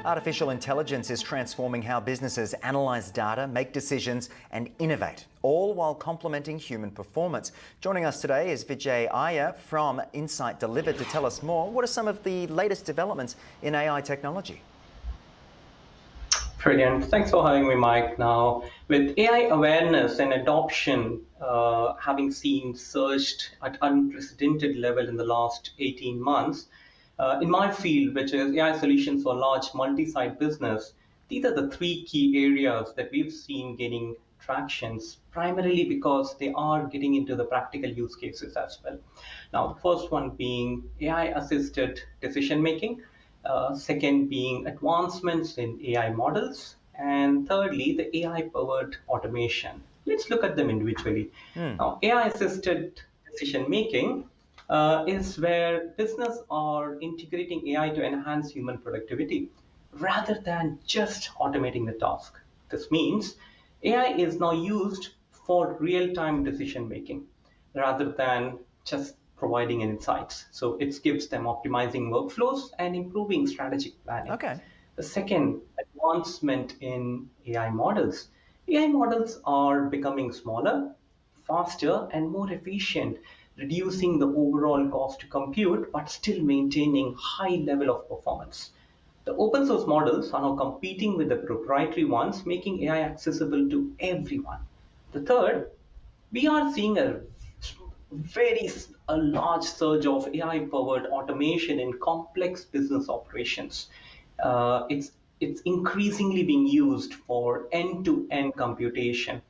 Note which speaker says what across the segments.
Speaker 1: Artificial intelligence is transforming how businesses analyse data, make decisions and innovate, all while complementing human performance. Joining us today is Vijay Iyer from Insight Delivered to tell us more. What are some of the latest developments in AI technology?
Speaker 2: Brilliant. Thanks for having me, Mike. Now, with AI awareness and adoption having seen surged at unprecedented level in the last 18 months, in my field, which is AI solutions for large multi-site business, these are the three key areas that we've seen gaining tractions, primarily because they are getting into the practical use cases as well. Now, the first one being AI-assisted decision making. Second being advancements in AI models, and thirdly, the AI-powered automation. Let's look at them individually. Now, AI-assisted decision making is where business are integrating AI to enhance human productivity rather than just automating the task. This means AI is now used for real-time decision making rather than just providing insights. So it gives them optimizing workflows and improving strategic planning.
Speaker 1: Okay.
Speaker 2: The second, advancement in AI models. AI models are becoming smaller, faster, and more efficient, reducing the overall cost to compute, but still maintaining high level of performance. The open source models are now competing with the proprietary ones, making AI accessible to everyone. The third, we are seeing a large surge of AI-powered automation in complex business operations. It's increasingly being used for end-to-end computation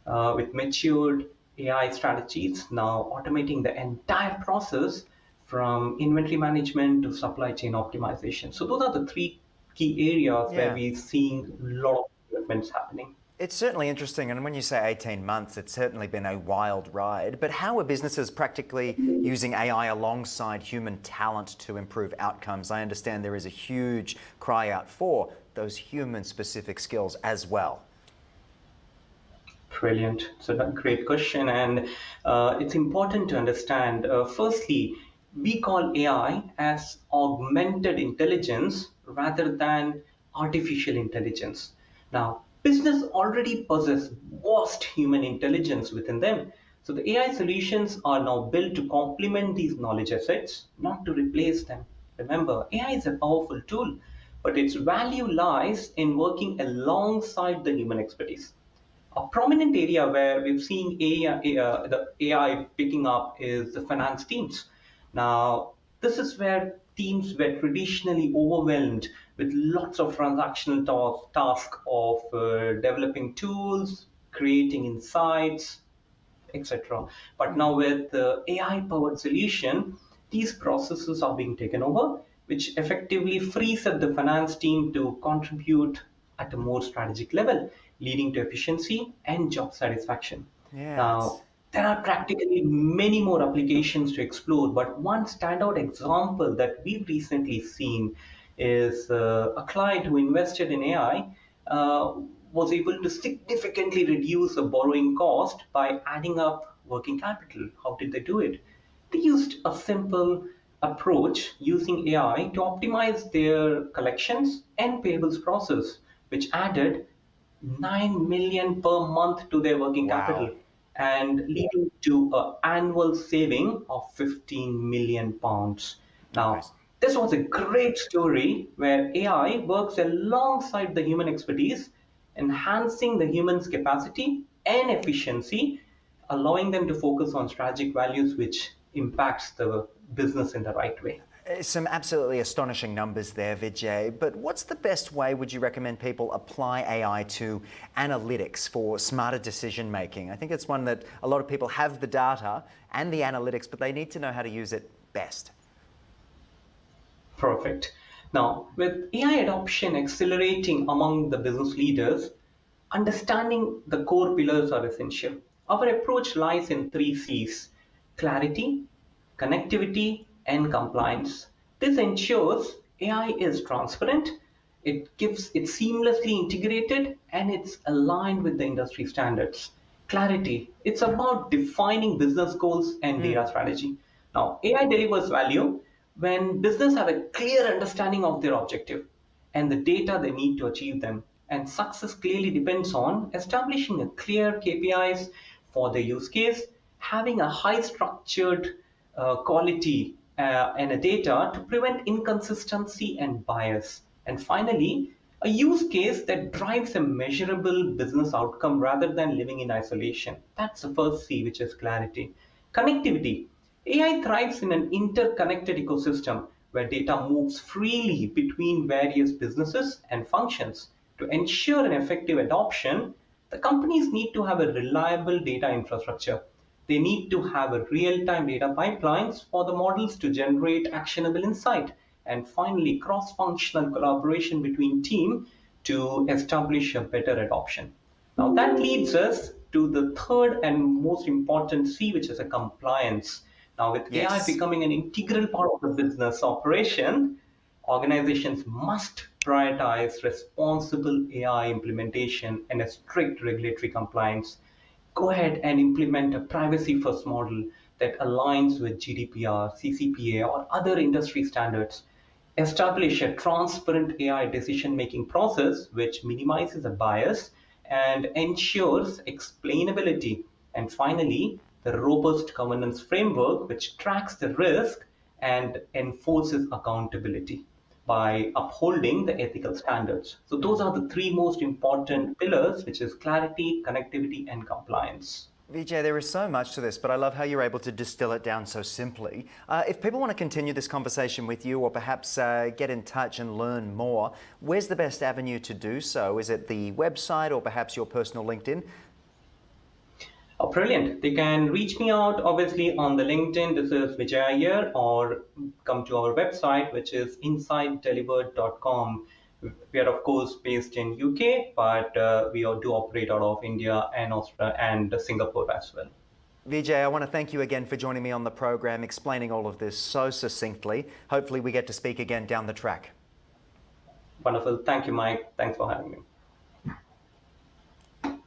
Speaker 2: with matured AI strategies now automating the entire process from inventory management to supply chain optimization. So those are the three key areas where we're seeing a lot of developments happening.
Speaker 1: It's certainly interesting, and when you say 18 months, it's certainly been a wild ride. But how are businesses practically using AI alongside human talent to improve outcomes? I understand there is a huge cry out for those human-specific skills as well.
Speaker 2: Brilliant. So that's a great question, and it's important to understand. Firstly, we call AI as augmented intelligence rather than artificial intelligence. Now, business already possess vast human intelligence within them. So the AI solutions are now built to complement these knowledge assets, not to replace them. Remember, AI is a powerful tool, but its value lies in working alongside the human expertise. A prominent area where we've seen the AI picking up is the finance teams. Now, this is where teams were traditionally overwhelmed with lots of transactional tasks of developing tools, creating insights, etc. But now with the AI-powered solution, these processes are being taken over, which effectively frees up the finance team to contribute at a more strategic level, leading to efficiency and job satisfaction.
Speaker 1: Yes.
Speaker 2: Now, there are practically many more applications to explore, but one standout example that we've recently seen is a client who invested in AI was able to significantly reduce the borrowing cost by adding up working capital. How did they do it? They used a simple approach using AI to optimize their collections and payables process, which added 9 million per month to their working capital
Speaker 1: Wow.
Speaker 2: and leading to an annual saving of 15 million pounds.
Speaker 1: Okay.
Speaker 2: Now, this was a great story where AI works alongside the human expertise, enhancing the human's capacity and efficiency, allowing them to focus on strategic values which impacts the business in the right way.
Speaker 1: Some absolutely astonishing numbers there, Vijay. But what's the best way would you recommend people apply AI to analytics for smarter decision making? I think it's one that a lot of people have the data and the analytics, but they need to know how to use it best.
Speaker 2: Perfect. Now, with AI adoption accelerating among the business leaders, understanding the core pillars are essential. Our approach lies in three C's: clarity, connectivity, and compliance. This ensures AI is transparent, it's seamlessly integrated, and it's aligned with the industry standards. Clarity, it's about defining business goals and data strategy. Now, AI delivers value when business have a clear understanding of their objective, and the data they need to achieve them. And success clearly depends on establishing a clear KPIs for the use case, having a high structured quality and a data to prevent inconsistency and bias. And finally, a use case that drives a measurable business outcome rather than living in isolation. That's the first C, which is clarity. Connectivity. AI thrives in an interconnected ecosystem where data moves freely between various businesses and functions. To ensure an effective adoption, the companies need to have a reliable data infrastructure. They need to have a real-time data pipelines for the models to generate actionable insight. And finally, cross-functional collaboration between teams to establish a better adoption. Now that leads us to the third and most important C, which is a compliance. Now with AI
Speaker 1: Yes.
Speaker 2: becoming an integral part of the business operation, organizations must prioritize responsible AI implementation and a strict regulatory compliance. Go ahead and implement a privacy first model that aligns with GDPR, CCPA, or other industry standards. Establish a transparent AI decision making process which minimizes a bias and ensures explainability. And finally, the robust governance framework which tracks the risk and enforces accountability by upholding the ethical standards. So those are the three most important pillars, which is clarity, connectivity, and compliance.
Speaker 1: Vijay, there is so much to this, but I love how you're able to distill it down so simply. If people want to continue this conversation with you or perhaps get in touch and learn more, where's the best avenue to do so? Is it the website or perhaps your personal LinkedIn?
Speaker 2: Oh, brilliant. They can reach me out obviously on the LinkedIn. This is Vijay Iyer, or come to our website, which is insightdelivered.com. We are of course based in UK, but we do operate out of India and Australia and Singapore as well.
Speaker 1: Vijay, I want to thank you again for joining me on the program, explaining all of this so succinctly. Hopefully we get to speak again down the track.
Speaker 2: Wonderful. Thank you, Mike. Thanks for having me.